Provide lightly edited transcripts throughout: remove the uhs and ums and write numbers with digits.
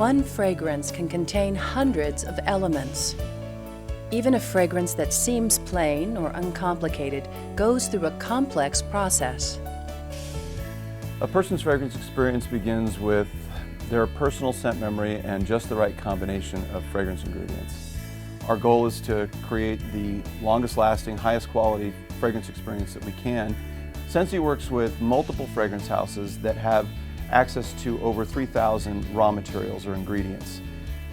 one fragrance can contain hundreds of elements. Even a fragrance that seems plain or uncomplicated goes through a complex process. A person's fragrance experience begins with their personal scent memory and just the right combination of fragrance ingredients. Our goal is to create the longest lasting, highest quality fragrance experience that we can. Scentsy works with multiple fragrance houses that have access to over 3,000 raw materials or ingredients.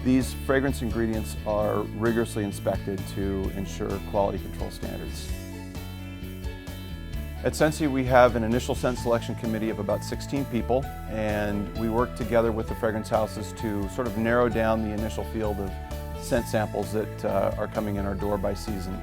These fragrance ingredients are rigorously inspected to ensure quality control standards. At Scentsy, we have an initial scent selection committee of about 16 people, and we work together with the fragrance houses to sort of narrow down the initial field of scent samples that are coming in our door by season.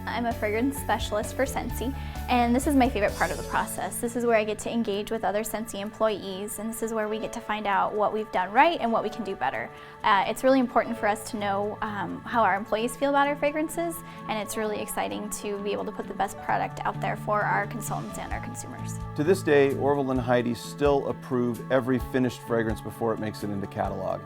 I'm a fragrance specialist for Scentsy, and this is my favorite part of the process. This is where I get to engage with other Scentsy employees, and this is where we get to find out what we've done right and what we can do better. It's really important for us to know how our employees feel about our fragrances, and it's really exciting to be able to put the best product out there for our consultants and our consumers. To this day, Orville and Heidi still approve every finished fragrance before it makes it into catalog.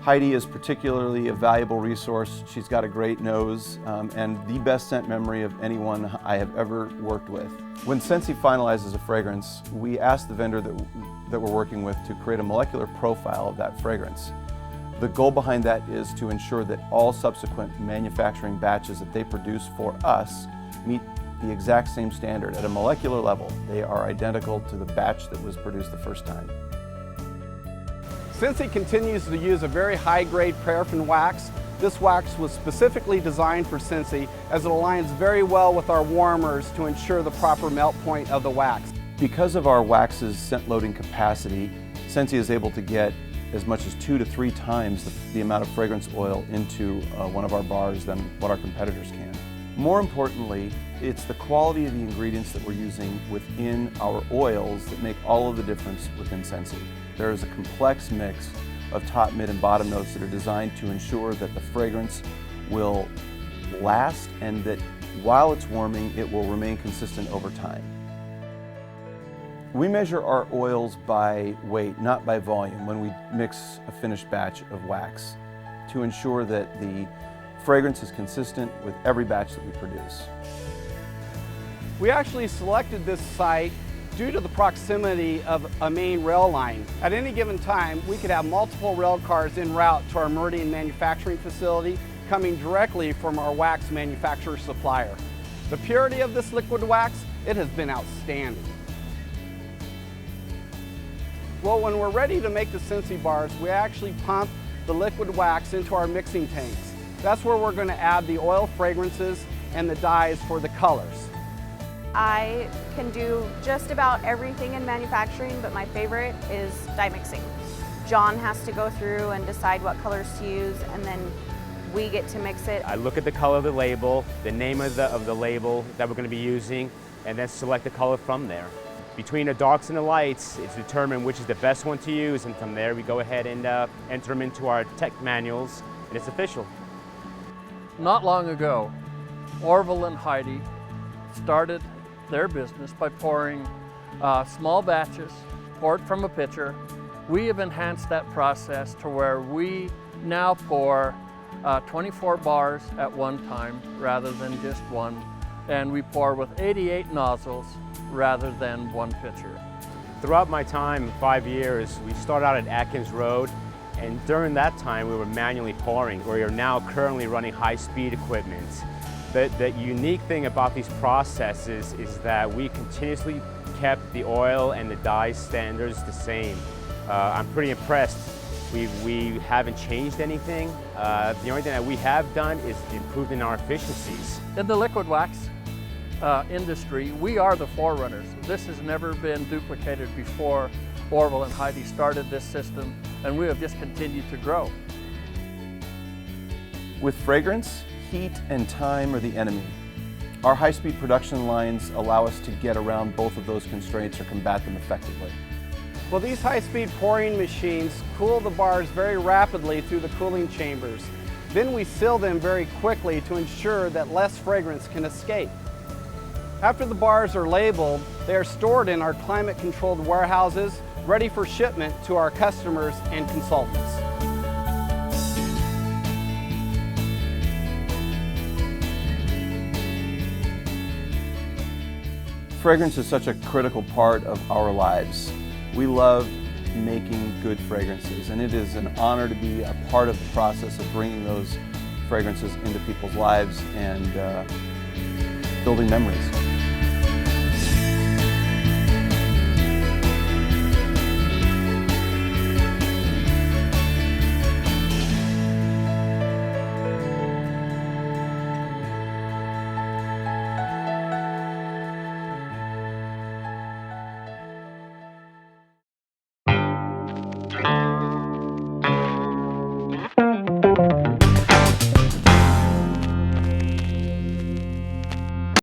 Heidi is particularly a valuable resource. She's got a great nose and the best scent memory of anyone I have ever worked with. When Scentsy finalizes a fragrance, we ask the vendor that we're working with to create a molecular profile of that fragrance. The goal behind that is to ensure that all subsequent manufacturing batches that they produce for us meet the exact same standard. At a molecular level, they are identical to the batch that was produced the first time. Scentsy continues to use a very high-grade paraffin wax. This wax was specifically designed for Scentsy as it aligns very well with our warmers to ensure the proper melt point of the wax. Because of our wax's scent loading capacity, Scentsy is able to get as much as 2 to 3 times the amount of fragrance oil into one of our bars than what our competitors can. More importantly, it's the quality of the ingredients that we're using within our oils that make all of the difference within Scentsy. There is a complex mix of top, mid, and bottom notes that are designed to ensure that the fragrance will last and that while it's warming, it will remain consistent over time. We measure our oils by weight, not by volume, when we mix a finished batch of wax to ensure that the fragrance is consistent with every batch that we produce. We actually selected this site due to the proximity of a main rail line. At any given time, we could have multiple rail cars en route to our Meridian manufacturing facility coming directly from our wax manufacturer supplier. The purity of this liquid wax, it has been outstanding. Well, when we're ready to make the Scentsy bars, we actually pump the liquid wax into our mixing tanks. That's where we're going to add the oil fragrances and the dyes for the colors. I can do just about everything in manufacturing, but my favorite is dye mixing. John has to go through and decide what colors to use, and then we get to mix it. I look at the color of the label, the name of the label that we're going to be using, and then select the color from there. Between the darks and the lights, it's determined which is the best one to use, and from there we go ahead and enter them into our tech manuals, and it's official. Not long ago, Orville and Heidi started their business by pouring small batches, poured from a pitcher. We have enhanced that process to where we now pour 24 bars at one time rather than just one, and we pour with 88 nozzles rather than one pitcher. Throughout my time, 5 years, we started out at Atkins Road, and during that time we were manually pouring. We are now currently running high-speed equipment. The unique thing about these processes is that we continuously kept the oil and the dye standards the same. I'm pretty impressed. We haven't changed anything. The only thing that we have done is improved in our efficiencies. In the liquid wax industry, we are the forerunners. This has never been duplicated before Orville and Heidi started this system, and we have just continued to grow. With fragrance, heat and time are the enemy. Our high-speed production lines allow us to get around both of those constraints or combat them effectively. Well, these high-speed pouring machines cool the bars very rapidly through the cooling chambers. Then we seal them very quickly to ensure that less fragrance can escape. After the bars are labeled, they are stored in our climate-controlled warehouses ready for shipment to our customers and consultants. Fragrance is such a critical part of our lives. We love making good fragrances, and it is an honor to be a part of the process of bringing those fragrances into people's lives and building memories.